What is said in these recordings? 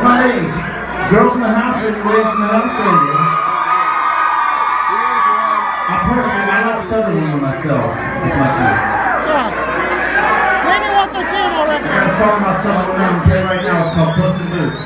my ladies, girls in the house, ladies in the house, I like Southern women myself. It's my kid. Yeah. Lady wants to see it already. I got a song about Southern women I'm playing right now. It's called Puss in Boots.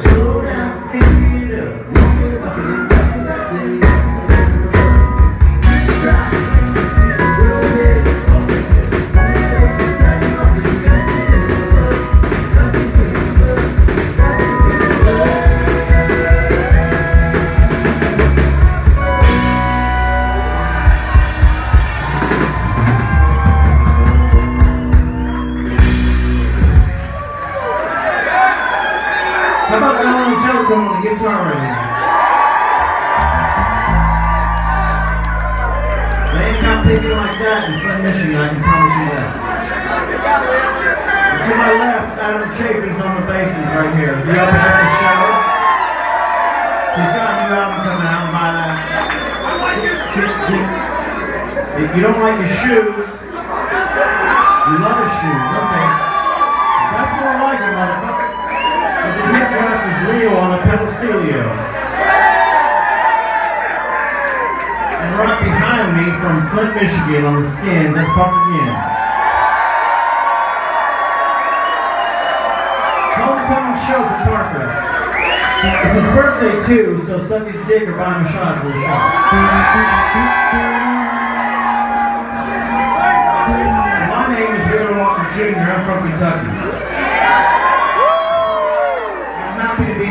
Slow down, speed it up. How about Alan Jellicoe on the guitar right now? They ain't got picking like that in Flint, Michigan, I can promise you that. And to my left, Adam Chapin's on the basses right here. You ever heard the show? He's got a new album coming out, buy that. If you don't like his shoes, you love his shoes, okay. That's more like it, motherfucker. His left is Leo on a pedal steel. And right behind join me from Flint, Michigan on the Skins. That's Parker again. Homecoming show for Parker. It's his birthday too, so suck his dick or buy him a shot for the shot. My name is Wheeler Walker Jr. I'm from Kentucky. I'm happy to be